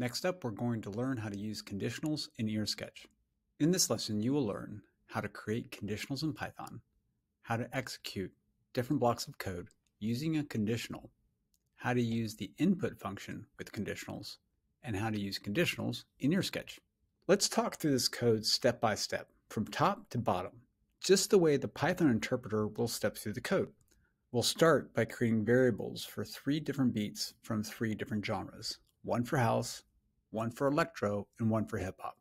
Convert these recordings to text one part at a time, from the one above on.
Next up, we're going to learn how to use conditionals in EarSketch. In this lesson, you will learn how to create conditionals in Python, how to execute different blocks of code using a conditional, how to use the input function with conditionals, and how to use conditionals in EarSketch. Let's talk through this code step by step, from top to bottom, just the way the Python interpreter will step through the code. We'll start by creating variables for 3 different beats from 3 different genres, one for house, one for electro, and one for hip hop.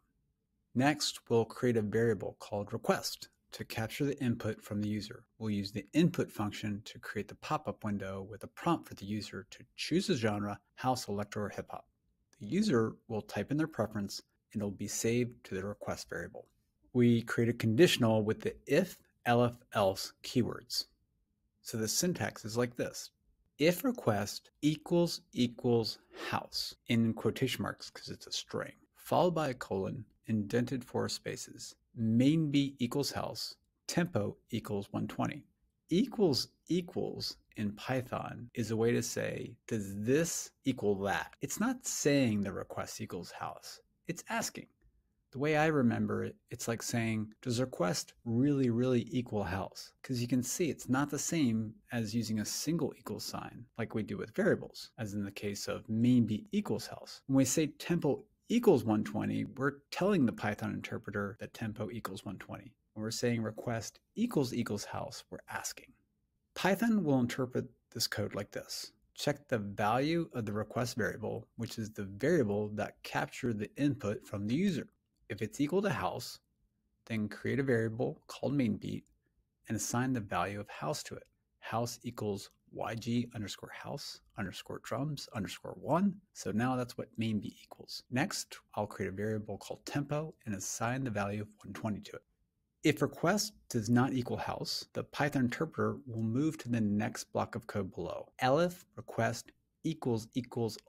Next, we'll create a variable called request to capture the input from the user. We'll use the input function to create the pop-up window with a prompt for the user to choose a genre, house, electro, or hip hop. The user will type in their preference and it'll be saved to the request variable. We create a conditional with the if, elif, else keywords. So the syntax is like this. If request equals house, in quotation marks because it's a string, followed by a colon, indented 4 spaces, main beat equals house, tempo equals 120. Equals in Python is a way to say, does this equal that? It's not saying the request equals house, it's asking. The way I remember it, it's like saying, does request really equal house? Because you can see it's not the same as using a single equals sign like we do with variables, as in the case of main beat equals house. When we say tempo equals 120, we're telling the Python interpreter that tempo equals 120. When we're saying request equals house, we're asking. Python will interpret this code like this. Check the value of the request variable, which is the variable that captured the input from the user. If it's equal to house, then create a variable called mainBeat and assign the value of house to it. House equals yg underscore house underscore drums underscore 1. So now that's what mainBeat equals. Next, I'll create a variable called tempo and assign the value of 120 to it. If request does not equal house, the Python interpreter will move to the next block of code below. Elif request equals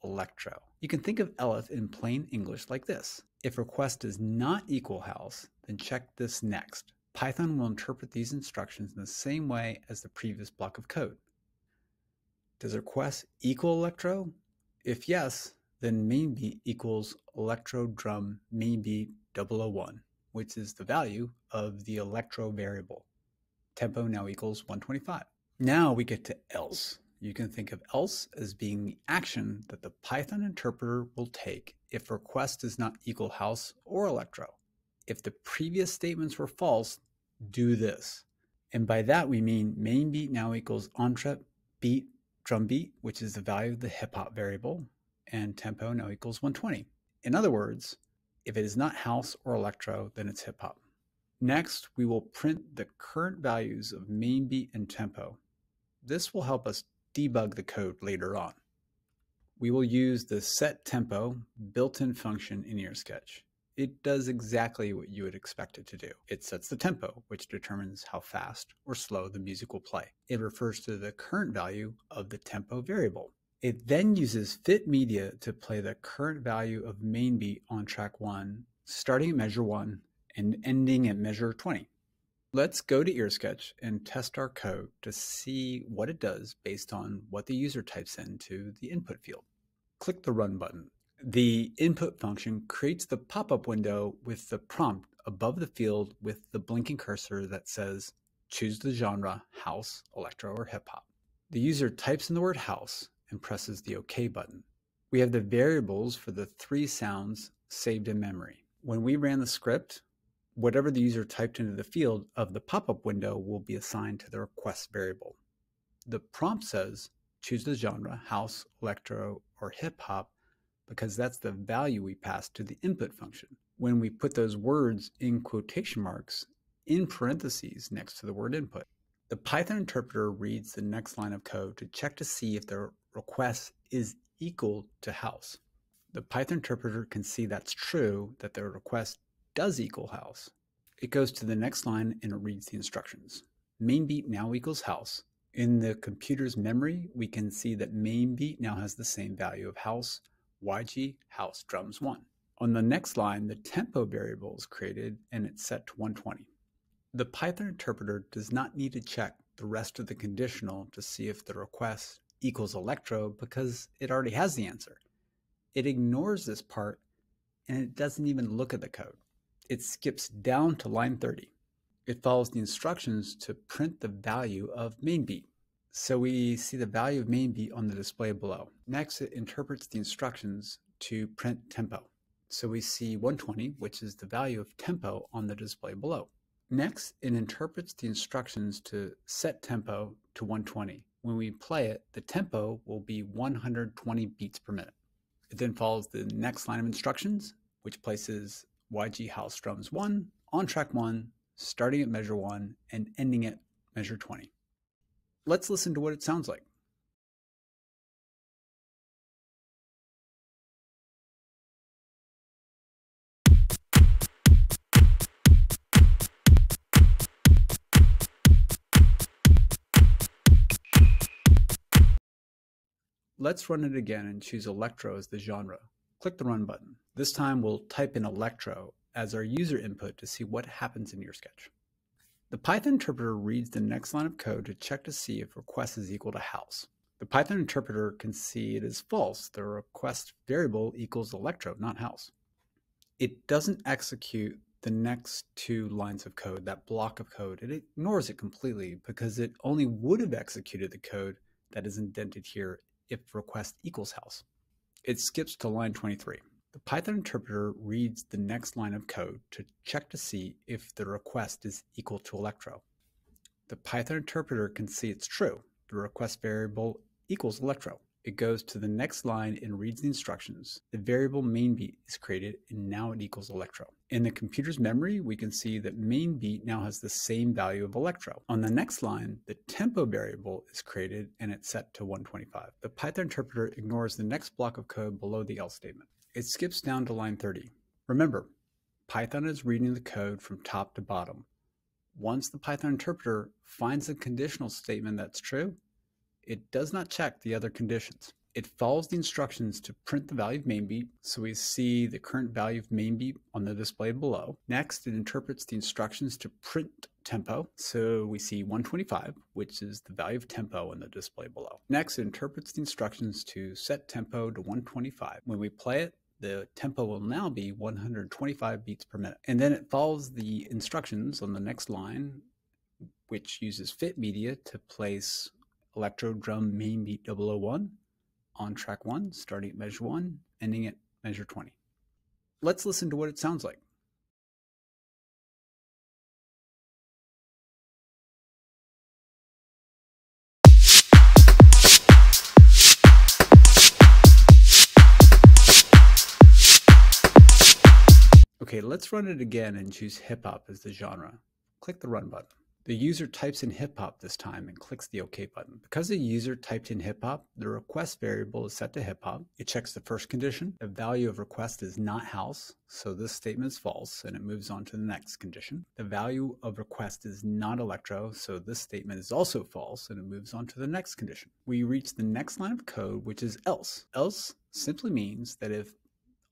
electro. You can think of elif in plain English like this. If request does not equal house, then check this next. Python will interpret these instructions in the same way as the previous block of code. Does request equal electro? If yes, then mainBeat equals electro drum mainBeat 001, which is the value of the electro variable. Tempo now equals 125. Now we get to else. You can think of else as being the action that the Python interpreter will take if request does not equal house or electro. If the previous statements were false, do this. And by that we mean mainBeat now equals ontrep beat drum beat, which is the value of the hip hop variable, and tempo now equals 120. In other words, if it is not house or electro, then it's hip hop. Next, we will print the current values of mainBeat and tempo. This will help us debug the code later on. We will use the setTempo built-in function in EarSketch. It does exactly what you would expect it to do. It sets the tempo, which determines how fast or slow the music will play. It refers to the current value of the tempo variable. It then uses fitMedia to play the current value of mainBeat on track 1, starting at measure 1 and ending at measure 20. Let's go to EarSketch and test our code to see what it does based on what the user types into the input field. Click the Run button. The input function creates the pop-up window with the prompt above the field with the blinking cursor that says, choose the genre, house, electro, or hip hop. The user types in the word house and presses the OK button. We have the variables for the 3 sounds saved in memory. When we ran the script, whatever the user typed into the field of the pop-up window will be assigned to the request variable. The prompt says, choose the genre, house, electro, or hip hop, because that's the value we pass to the input function. When we put those words in quotation marks in parentheses next to the word input, the Python interpreter reads the next line of code to check to see if the request is equal to house. The Python interpreter can see that's true, that the request does equal house. It goes to the next line and it reads the instructions. MainBeat now equals house. In the computer's memory, we can see that mainBeat now has the same value of house, yg, house, drums 1. On the next line, the tempo variable is created and it's set to 120. The Python interpreter does not need to check the rest of the conditional to see if the request equals electro because it already has the answer. it ignores this part and it doesn't even look at the code. It skips down to line 30. It follows the instructions to print the value of main beat. So we see the value of main beat on the display below. Next, it interprets the instructions to print tempo. So we see 120, which is the value of tempo on the display below. Next, it interprets the instructions to set tempo to 120. When we play it, the tempo will be 120 beats per minute. It then follows the next line of instructions, which places YG house drums 1 on track 1, starting at measure 1 and ending at measure 20. Let's listen to what it sounds like. Let's run it again and choose electro as the genre. Click the run button. This time we'll type in electro as our user input to see what happens in EarSketch. The Python interpreter reads the next line of code to check to see if request is equal to house. The Python interpreter can see it is false. The request variable equals electro, not house. It doesn't execute the next two lines of code, that block of code. It ignores it completely because it only would have executed the code that is indented here if request equals house. It skips to line 23. The Python interpreter reads the next line of code to check to see if the request is equal to electro. The Python interpreter can see it's true. The request variable equals electro. It goes to the next line and reads the instructions. The variable main beat is created and now it equals electro. In the computer's memory, we can see that main beat now has the same value of electro. On the next line, the tempo variable is created and it's set to 125. The Python interpreter ignores the next block of code below the else statement. It skips down to line 30. Remember, Python is reading the code from top to bottom. Once the Python interpreter finds a conditional statement that's true, it does not check the other conditions. It follows the instructions to print the value of main beat, so we see the current value of main beat on the display below. Next, it interprets the instructions to print tempo, so we see 125, which is the value of tempo on the display below. Next, it interprets the instructions to set tempo to 125. When we play it, the tempo will now be 125 beats per minute. And then it follows the instructions on the next line, which uses fit media to place electro drum main beat 001 on track 1, starting at measure 1, ending at measure 20. Let's listen to what it sounds like. Okay, let's run it again and choose hip hop as the genre. Click the run button. The user types in hip hop this time and clicks the OK button. Because the user typed in hip hop, the request variable is set to hip hop. It checks the first condition. The value of request is not house, so this statement is false, and it moves on to the next condition. The value of request is not electro, so this statement is also false, and it moves on to the next condition. We reach the next line of code, which is else. Else simply means that if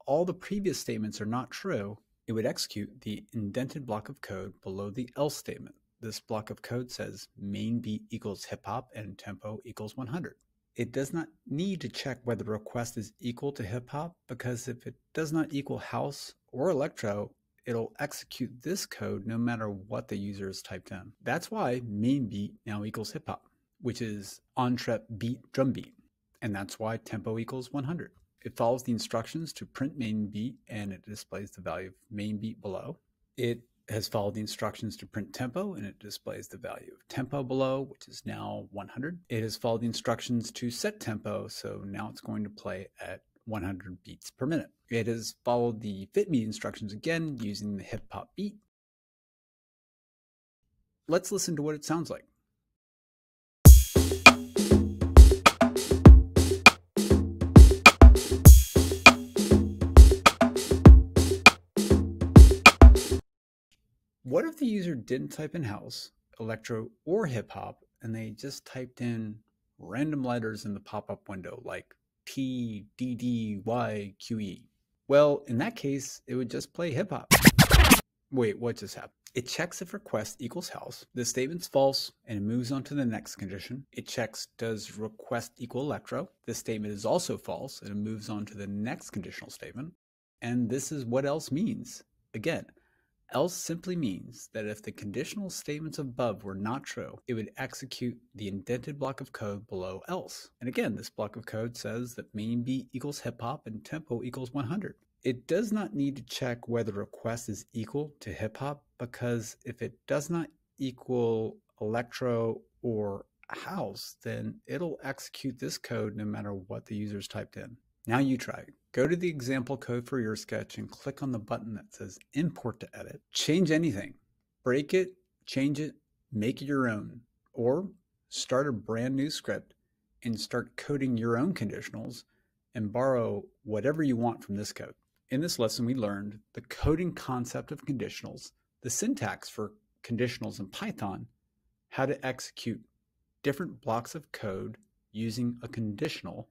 all the previous statements are not true, it would execute the indented block of code below the else statement. This block of code says main beat equals hip hop and tempo equals 100. It does not need to check whether the request is equal to hip hop because if it does not equal house or electro, it'll execute this code no matter what the user has typed in. That's why main beat now equals hip hop, which is on track beat drum beat. And that's why tempo equals 100. It follows the instructions to print main beat and it displays the value of main beat below. It has followed the instructions to print tempo and it displays the value of tempo below, which is now 100. It has followed the instructions to set tempo, so now it's going to play at 100 beats per minute. It has followed the fit media instructions again using the hip hop beat. Let's listen to what it sounds like. What if the user didn't type in house, electro, or hip hop, and they just typed in random letters in the pop-up window like P, D, D, Y, Q, E? Well, in that case, it would just play hip hop. Wait, what just happened? It checks if request equals else. The statement's false and it moves on to the next condition. It checks does request equal electro. This statement is also false and it moves on to the next conditional statement. And this is what else means. Again, else simply means that if the conditional statements above were not true, it would execute the indented block of code below else. And again, this block of code says that main beat equals hip hop and tempo equals 100. It does not need to check whether request is equal to hip hop, because if it does not equal electro or house, then it'll execute this code no matter what the user's typed in. Now you try. Go to the example code for EarSketch and click on the button that says Import to Edit. Change anything. Break it, change it, make it your own, or start a brand new script and start coding your own conditionals and borrow whatever you want from this code. In this lesson, we learned the coding concept of conditionals, the syntax for conditionals in Python, how to execute different blocks of code using a conditional,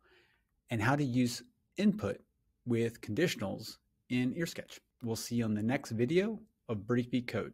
and how to use input with conditionals in EarSketch. We'll see you on the next video of Breakbeat Code.